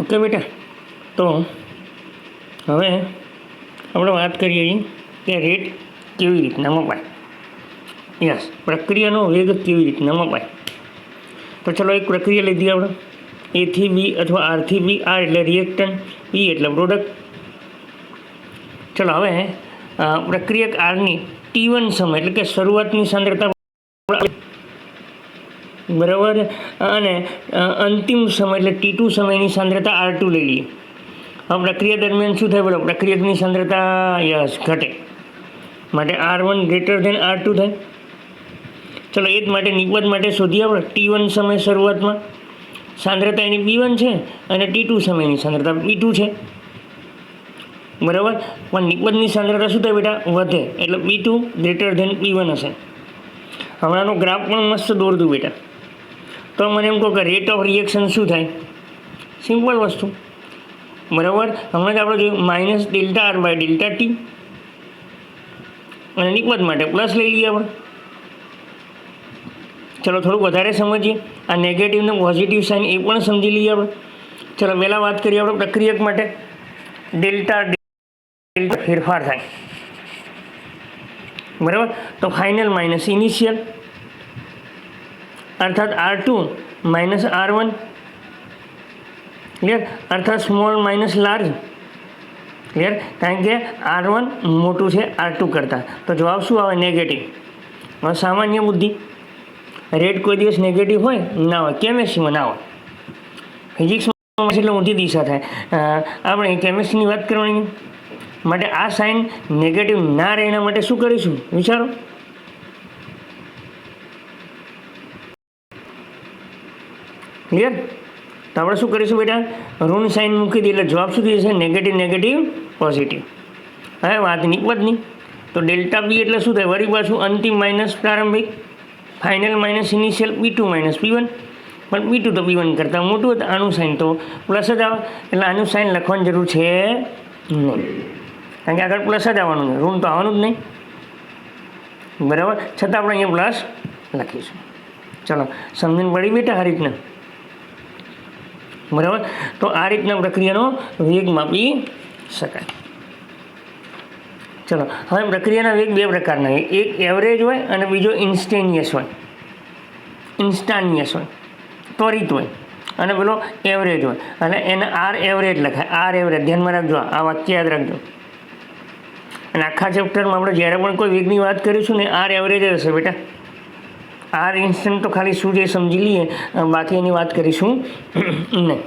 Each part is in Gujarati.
ઓકે બેટા, તો હવે આપણે વાત કરીએ કે રેટ કેવી રીતના મપાય. યસ, પ્રક્રિયાનો વેગ કેવી રીતના મપાય. તો ચલો એક પ્રક્રિયા લીધી આપણે, એ થી બી અથવા આર થી બી. આર એટલે રિએક્ટન્ટ, પી એટલે પ્રોડક્ટ. ચલો હવે પ્રક્રિયક આરની T1 સમય એટલે કે શરૂઆતની સાંદ્રતા બરાબર, અને અંતિમ સમય એટલે T2 સમયની સાંદ્રતા R2 લઈ લઈએ. હવે પ્રક્રિયા દરમિયાન શું થાય? બોલો, પ્રક્રિયકની સાંદ્રતા યસ ઘટે, માટે R1 ગ્રેટર ધેન R2 થાય. ચલો એ જ માટે નિપજ માટે શોધીએ આપણે. T1 સમય શરૂઆતમાં સાંદ્રતા એની B1 છે અને T2 સમયની સાંદ્રતા B2 છે, બરાબર. પણ નિપજની સાંદ્રતા શું થાય બેટા? વધે, એટલે B2 ગ્રેટર ધેન B1 હશે. હમણાંનો ગ્રાફ પણ મસ્ત દોરતું બેટા. તો મને એમ કહો કે રેટ ઓફ રિએક્શન શું થાય? સિમ્પલ વસ્તુ, બરાબર. હમણાં જ આપણે જોયું minus delta R by delta T, અને નિપજ માટે પ્લસ લઈ લઈએ આપણે. ચલો થોડુંક વધારે સમજીએ, આ નેગેટિવ ને પોઝિટિવ સાઇન એ પણ સમજી લઈએ આપણે. ચલો પહેલાં વાત કરીએ આપણે પ્રક્રિયક માટે. ડેલ્ટા ફેરફાર થાય, બરાબર. તો ફાઇનલ માઇનસ ઇનિશિયલ, અર્થાત R2 માઇનસ R1, ક્લિયર, અર્થાત સ્મોલ માઇનસ લાર્જ, ક્લિયર, કારણ કે R1 મોટું છે R2 કરતાં. તો જવાબ શું આવે? નેગેટિવ. હવે સામાન્ય બુદ્ધિ, રેટ કોઈ દિવસ નેગેટિવ હોય ના હોય, કેમેસ્ટ્રીમાં ના હોય, ફિઝિક્સમાં એટલે ઊંધી દિશા થાય. આપણે કેમેસ્ટ્રીની વાત કરવાની, માટે આ સાઇન નેગેટિવ ના રહે એના માટે શું કરીશું વિચારો. ક્લિયર? તો આપણે શું કરીશું બેટા? ઋણ સાઇન મૂકી દઈએ એટલે જવાબ શું થઈ જશે? Negative negative positive. હવે વાત નિપજની, તો ડેલ્ટા બી એટલે શું થાય? વળી પાછું અંતિમ માઇનસ પ્રારંભિક, final minus initial, B2 minus B1. પણ B2 તો B1 કરતાં મોટું હતું, આનું સાઇન તો પ્લસ જ આવે, એટલે આનું સાઇન લખવાની જરૂર છે નહીં, કારણ કે આગળ પ્લસ જ આવવાનું છે, ઋણ તો આવવાનું જ નહીં, બરાબર. છતાં આપણે અહીંયા પ્લસ લખીશું. ચલો સમજણ પડી બેટા આ રીતના, બરાબર. તો આ રીતના પ્રક્રિયાનો વેગ માપી શકાય. ચલો હવે પ્રક્રિયાના વેગ બે પ્રકારના હોય, એક એવરેજ હોય અને બીજો ઇન્સ્ટેનિયસ હોય. ઇન્સ્ટાનિયસ હોય, ત્વરિત હોય, અને પેલો એવરેજ હોય, અને એને આર એવરેજ લખાય. આર એવરેજ ધ્યાનમાં રાખજો, આ વાક્ય યાદ રાખજો. અને આખા ચેપ્ટરમાં આપણે જ્યારે પણ કોઈ વેગની વાત કરીશું ને, આર એવરેજ જ હશે બેટા. આર ઇન્સ્ટન્ટ તો ખાલી શું છે સમજી લઈએ, બાકી એની વાત કરીશું નહીં.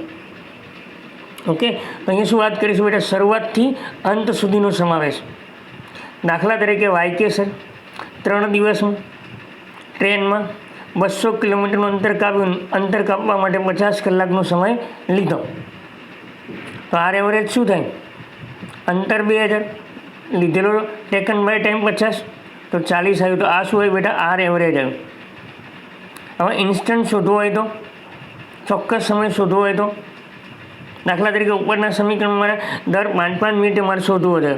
ઓકે, તો અહીંયા શું વાત કરીશું બેટા? શરૂઆતથી અંત સુધીનો સમાવેશ. દાખલા તરીકે વાયકેસર 3 દિવસમાં ટ્રેનમાં 200 કિલોમીટરનું અંતર કાપવા માટે 50 કલાકનો સમય લીધો. તો આર એવરેજ શું થાય? અંતર 2000, લીધેલો ટેકન બાય ટાઈમ 50, તો 40 આવ્યું. તો આ શું હોય બેટા? આર એવરેજ આવ્યું. હવે ઇન્સ્ટન્ટ શોધવું હોય તો, ચોક્કસ સમય શોધવો હોય તો, દાખલા તરીકે ઉપરના સમીકરણમાં મારે દર 5-5 મિનિટે મારે શોધવું છે.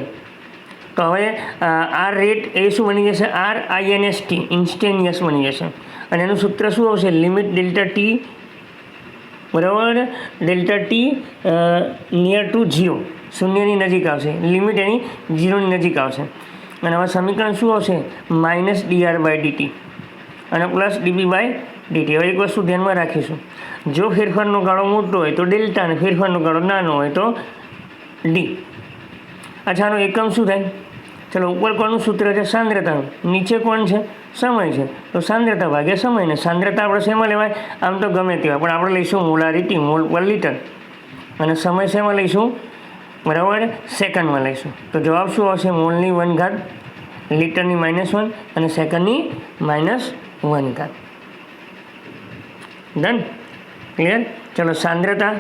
તો હવે આર રેટ એ શું બની જશે? RINST, ઇન્સ્ટેનિયસ બની જશે. અને એનું સૂત્ર શું આવશે? લિમિટ ડેલ્ટા ટી, બરાબર, ડેલ્ટા ટી નિયર ટુ 0, શૂન્યની નજીક આવશે. લિમિટ એની 0ની નજીક આવશે. અને હવે સમીકરણ શું આવશે? માઇનસ dr બાય dt અને પ્લસ dp બાય dt. હવે એક વસ્તુ ધ્યાનમાં રાખીશું, જો ફેરફારનો ગાળો મોટો હોય તો ડેલ્ટા, અને ફેરફારનો ગાળો નાનો હોય તો ડી. અચ્છા, આનો એકમ શું થાય? ચલો ઉપર કોનું સૂત્ર છે? સાંદ્રતાનું. નીચે કોણ છે? સમય છે. તો સાંદ્રતા ભાગ્યા સમય, ને સાંદ્રતા આપણે શેમાં લેવાય? આમ તો ગમે તેવા, પણ આપણે લઈશું મોલારિટી, મોલ પર લીટર, અને સમય શેમાં લઈશું? બરાબર, સેકન્ડમાં લઈશું. તો જવાબ શું આવશે? મોલની 1/, લીટરની -1 અને સેકન્ડની -1. ડન? ક્લિયર? ચલો સાંદ્રતા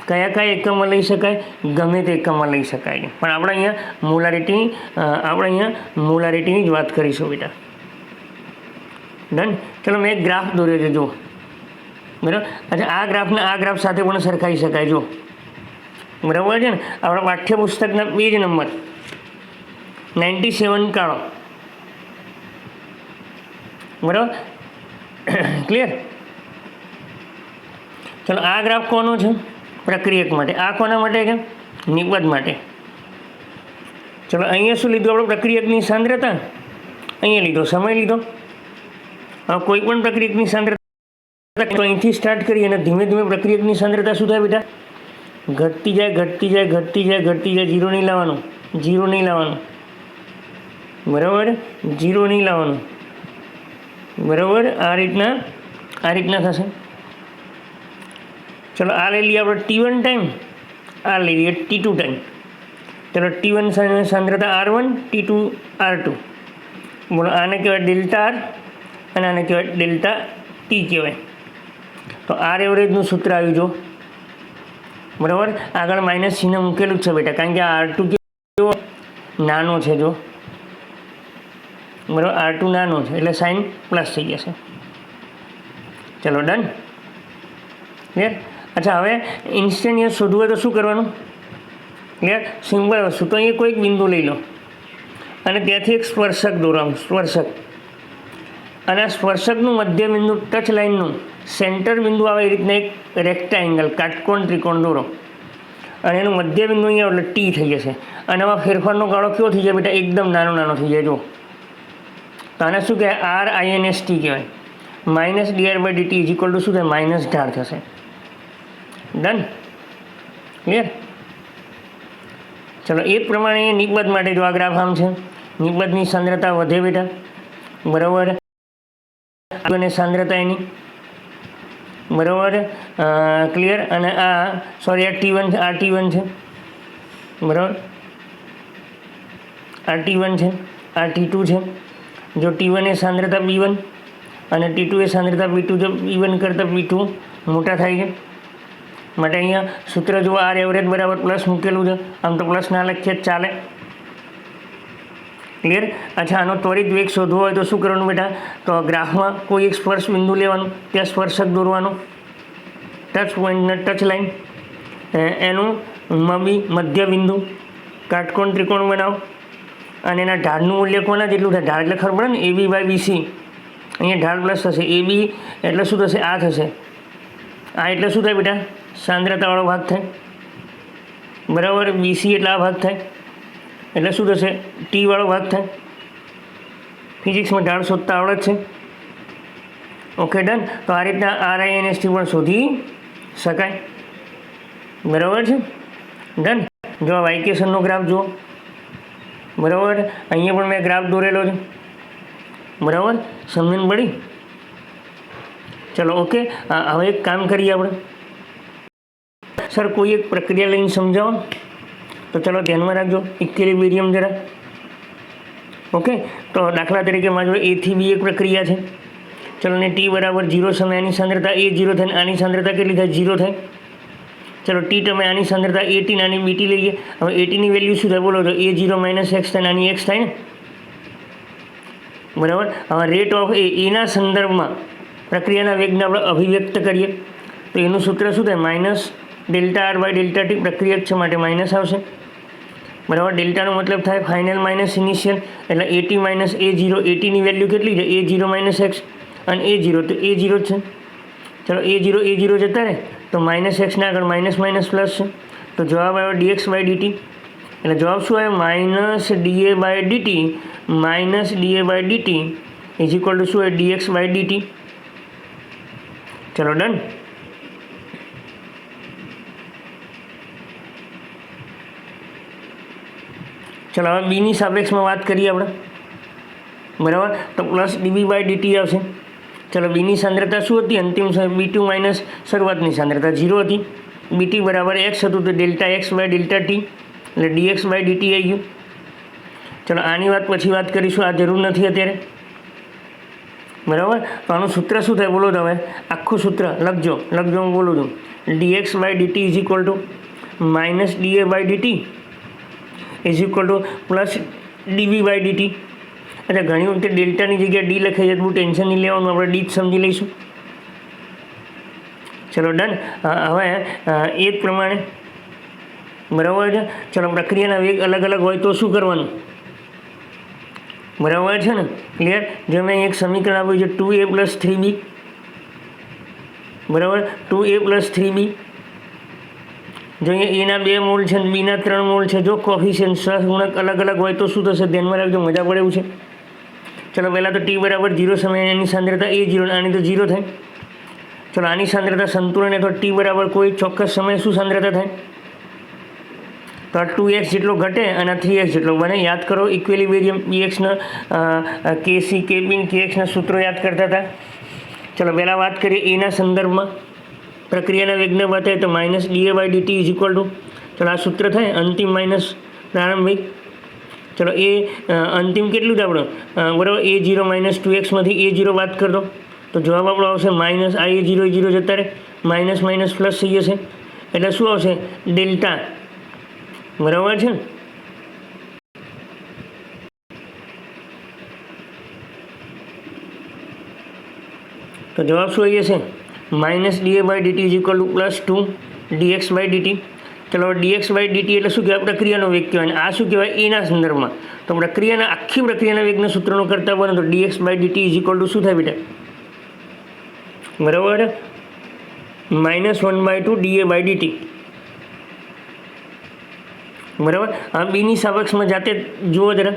કયા કયા એકમમાં લઈ શકાય? ગમે તે એકમમાં લઈ શકાય, પણ આપણે અહીંયા મોલારિટીની જ વાત કરીશું બેટા. ડન? ચલો મેં એક ગ્રાફ દોર્યો છે, જુઓ, બરાબર. અચ્છા, આ ગ્રાફને આ ગ્રાફ સાથે પણ સરખાવી શકાય, જુઓ, બરાબર છે ને. આપણા પાઠ્યપુસ્તકના પેજ નંબર 97 કાઢો, બરાબર. ક્લિયર? ચલો આ ગ્રાફ કોનો છે? પ્રક્રિયક માટે. આ કોના માટે છે? નિબદ્ધ માટે. ચલો અહીંયા શું લીધું આપણે? પ્રક્રિયકની સાંદ્રતા. અહીંયા લીધો સમય લીધો. હવે કોઈ પણ પ્રક્રિયકની સાંદ્રતા તો અહીંથી સ્ટાર્ટ કરીએ અને ધીમે ધીમે પ્રક્રિયકની સાંદ્રતા શું થાય બેટા? ઘટતી જાય, ઘટતી જાય, ઘટતી જાય, ઘટતી જાય. ઝીરો નહીં લાવવાનું, ઝીરો નહીં લાવવાનું, બરાબર? ઝીરો નહીં લાવવાનું, બરાબર? આ રીતના થશે. ચલો આ લઈ લઈએ આપણે T1 ટાઈમ, આ લઈ લઈએ T2 ટાઈમ. ચલો T1 સાંદ્રતા R1, T2 R2. બોલો આને કહેવાય ડેલ્ટા આર અને આને કહેવાય ડેલ્ટા ટી કહેવાય. તો આર એવરેજનું સૂત્ર આવ્યું જો, બરાબર? આગળ માઇનસ ચિહ્ન મૂકેલું જ છે બેટા, કારણ કે આ R2 કેવો નાનો છે જો, બરાબર? R2 નાનો છે એટલે સાઇન પ્લસ થઈ જશે. ચલો ડન, ક્લિયર? અચ્છા, હવે ઇન્સ્ટેન્ટિયસ શોધવું હોય તો શું કરવાનું? ક્લિયર? સિમ્પલ વસ્તુ. તો અહીંયા કોઈક બિંદુ લઈ લો અને ત્યાંથી એક સ્પર્શક દોરવાનું, સ્પર્શક. અને આ સ્પર્શકનું મધ્ય બિંદુ, ટચ લાઇનનું સેન્ટર બિંદુ આવે એ રીતના એક રેક્ટાએંગલ, કાટકોણ ત્રિકોણ દોરો અને એનું મધ્ય બિંદુ અહીંયા એટલે ટી થઈ જશે. અને આમાં ફેરફારનો ગાળો કેવો થઈ જાય બેટા? એકદમ નાનો થઈ જાય જો. તો આને શું કહેવાય? RINST કહેવાય. Minus dr/dt is equal to શું થાય? માઇનસ ઢાળ થશે. Done, clear? ચલો એ જ પ્રમાણે નિબદ્ધ માટે જો આ ગ્રાફ આમ છે, નિબદ્ધની સાંદ્રતા વધે બેટા, બરાબર? અને સાંદ્રતા એની, બરાબર? ક્લિયર? અને આ સોરી આ T1 છે, આ T1 છે, બરાબર? આ T1 છે, આ T2 છે. જો T1 એ સાંદ્રતા B1 અને T2 એ સાંદ્રતા B2, જો B1 કરતાં B2 મોટા થાય છે માટે અહીંયા સૂત્ર જુઓ, આર એવરેજ બરાબર પ્લસ મૂકેલું છે. આમ તો પ્લસ ના લખીએ જ ચાલે. ક્લિયર? અચ્છા, આનો ત્વરિત વેગ શોધવો હોય તો શું કરવાનું બેટા? તો ગ્રાફમાં કોઈ એક સ્પર્શ બિંદુ લેવાનું, ત્યાં સ્પર્શક દોરવાનું, ટચ પોઈન્ટ, ટચ લાઇન, એનું મધ્ય બિંદુ, કાટકોણ ત્રિકોણ બનાવો અને એના ઢાળનું મૂલ્ય કોના જેટલું થાય? ઢાળ એટલે ખબર પડે ને, AB/BC. અહીંયા ઢાળ પ્લસ થશે, AB એટલે શું થશે? આ થશે. આ એટલે શું થાય બેટા? સાંદ્રતાવાળો ભાગ થાય, બરાબર? BC એટલે આ ભાગ થાય એટલે શું થશે? ટી વાળો ભાગ થાય. ફિઝિક્સમાં ઢાળ શોધતા આવડે જ છે. Okay, done. તો આ રીતના RINST પણ શોધી શકાય, બરાબર છે? ડન. જો આ વાઇકેશનનો ગ્રાફ જુઓ, બરાબર? અહીંયા પણ મેં ગ્રાફ દોરેલો છે, બરાબર? સમજણ પડી? ચલો ઓકે. હવે એક કામ કરીએ આપણે. સર કોઈ એક પ્રક્રિયા લઈને સમજાવો તો ચલો ધ્યાનમાં રાખજો, ઇક્વિલિબ્રિયમ જરા. ઓકે, તો દાખલા તરીકે મારી જોડે A થી B એક પ્રક્રિયા છે. ચલો ને T બરાબર 0 સમય આની સાંદ્રતા A 0 થાય, આની સાંદ્રતા કેટલી થાય? 0 થાય. ચલો T તમે આની સાંદ્રતા AT ને આની BT લઈએ. હવે ATની વેલ્યુ શું થાય બોલો? તો A0 - x થાય, આની x થાય ને, બરાબર? હવે રેટ ઓફ એના સંદર્ભમાં પ્રક્રિયાના વેગને આપણે અભિવ્યક્ત કરીએ તો એનું સૂત્ર શું થાય? માઇનસ ડેલ્ટા R/ડેલ્ટા ટી. પ્રક્રિયક છે માટે માઇનસ આવશે, બરાબર? ડેલ્ટાનો મતલબ થાય ફાઇનલ માઇનસ ઇનિશિયલ, એટલે AT - A0. ATની વેલ્યુ કેટલી છે? A0 - x અને A0 તો A0 જ છે. ચલો A0 જતા રહે તો માઇનસ એક્સના આગળ માઇનસ માઇનસ પ્લસ છે, તો જવાબ આવ્યો dx/dt. એટલે જવાબ શું આવ્યો? Minus dA/dt, minus dA/dt is equal to શું હોય? dx/dt. ચલો ડન. ચલો હવે બીની સાપેક્ષમાં વાત કરીએ આપણે, બરાબર? તો પ્લસ dB/dt આવશે. ચલો બીની સાંદ્રતા શું હતી? અંતિમ B2 માઇનસ શરૂઆતની સાંદ્રતા 0 હતી. BT બરાબર x હતું તો ડેલ્ટા x/ડેલ્ટા ટી એટલે dx/dt આવી ગયું. ચલો આની પછી વાત કરીશું, આ જરૂર નથી અત્યારે, બરાબર? તો આનું સૂત્ર શું થાય બોલો? તો હવે આખું સૂત્ર લખજો, હું બોલું છું. dx/dt is equal to minus dA/dt is equal to plus dB/dt. એટલે ઘણી વખતે ડેલ્ટાની જગ્યાએ ડી લખાઈ જાય, બહુ ટેન્શન નહીં લેવાનું, આપણે ડી જ સમજી લઈશું. ચલો ડન. હવે એ જ પ્રમાણે, બરાબર છે? ચલો પ્રક્રિયાના વેગ અલગ અલગ હોય તો શું કરવાનું? બરાબર છે ને? ક્લિયર? જો મેં એક સમીકરણ આપ્યું છે 2a + 3b, બરાબર? 2a + 3b જો અહીંયા એના 2 મોલ છે અને બીના 3 મોલ છે. જો કોફિશિયન્ટ સહગુણક અલગ અલગ હોય તો શું થશે ધ્યાનમાં રાખજો, મજા પડે એવું છે. ચલો પહેલાં તો ટી બરાબર 0 સમયે એની સાંદ્રતા A0, આની તો 0 થાય. ચલો આની સાંદ્રતા સંતુલન અથવા ટી બરાબર કોઈ ચોક્કસ સમયે શું સાંદ્રતા થાય? તો આ 2x જેટલો ઘટે અને 3x જેટલો બને. યાદ કરો ઇક્વિલિબ્રિયમ બીએક્સના કેસી કેબીન કેએક્સના સૂત્રો યાદ કરતા હતા. ચલો પહેલાં વાત કરીએ એના સંદર્ભમાં પ્રક્રિયાના વેગને બતાવે તો -dA/dt ઇઝ ઇક્વલ ટુ, ચલો આ સૂત્ર થાય અંતિમ માઇનસ પ્રારંભિક. ચલો એ અંતિમ કેટલું છે આપણું બરાબર A0 - 2xમાંથી A0 બાદ કરી દો તો જવાબ આપણો આવશે માઇનસ. આ A0 જતા રહે, માઇનસ માઇનસ પ્લસ થઈ જશે એટલે શું આવશે ડેલ્ટા. બરાબર છે. તો જવાબ શું આવી જશે -dA/dt is equal to +2 dx/dt. ચલો dx/dt એટલે શું કહેવાય પ્રક્રિયાનો વેગ કહેવાય. અને આ શું કહેવાય એના સંદર્ભમાં. તો પ્રક્રિયાના આખી પ્રક્રિયાના વેગના સૂત્રનો કરતા બને તો dx/dt ઇઝ ઇક્વલ ટુ શું થાય બેટા? બરાબર -1/2 dA/dt. બરાબર. આ બીની સાપેક્ષમાં જાતે જુઓ જરા.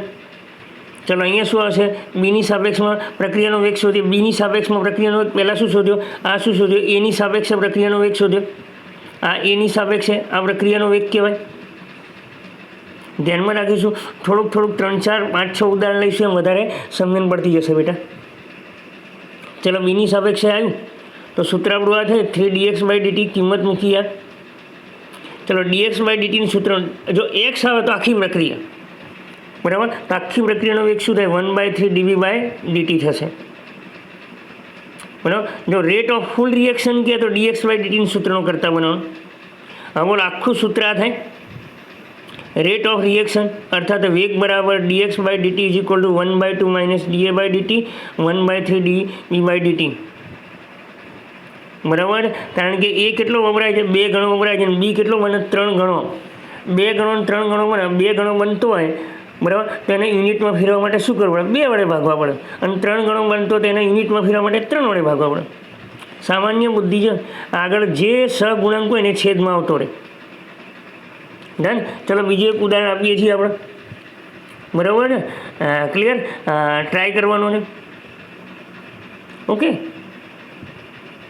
ચલો અહીંયા શું આવશે બીની સાપેક્ષમાં પ્રક્રિયાનો વેગ શોધ્યો. બીની સાપેક્ષમાં પ્રક્રિયાનો વેગ પહેલાં શું શોધ્યો? આ શું શોધ્યો? એની સાપેક્ષે પ્રક્રિયાનો વેગ શોધ્યો. આ એની સાપેક્ષે આ પ્રક્રિયાનો વેગ કહેવાય. ધ્યાનમાં રાખીશું. થોડુંક 3, 4, 5, 6 ઉદાહરણ લઈશું એમ વધારે સમજણ પડતી જશે બેટા. ચલો બીની સાપેક્ષે આવ્યું તો સૂત્ર આપણું આ થાય 3dx/dt. કિંમત મૂકી યાર. ચલો dx/dtનું સૂત્ર જો x આવે તો આખી પ્રક્રિયા બરાબર. તો આખી પ્રક્રિયાનો વેગ શું થાય 1/3 dv/dt થશે. બરાબર. જો રેટ ઓફ ફૂલ રિએક્શન કહે તો dx/dtનું સૂત્રનો કરતા બનાવવાનું. હવે બોલો આખું સૂત્ર આ થાય રેટ ઓફ રિએક્શન અર્થાત વેગ બરાબર dx/dt is equal to 1/2 - dA/dt 1/3 dv/dt. બરાબર. કારણ કે એ કેટલો વપરાય છે 2 ગણો વપરાય છે અને બી કેટલો બને 3 ગણો. 2 ગણો અને 3 ગણો બને. 2 ગણો બનતો હોય બરાબર તો એને યુનિટમાં ફેરવવા માટે શું કરવું પડે? 2 વડે ભાગવા પડે. અને 3 ગણો બનતો તો એને યુનિટમાં ફેરવવા માટે 3 વડે ભાગવા પડે. સામાન્ય બુદ્ધિ છે. આગળ જે સહગુણાંક હોય એને છેદમાં આવતો રહે. ડન. ચલો બીજું એક ઉદાહરણ આપીએ છીએ આપણે. બરાબર છે. ક્લિયર. ટ્રાય કરવાનું છે. ઓકે.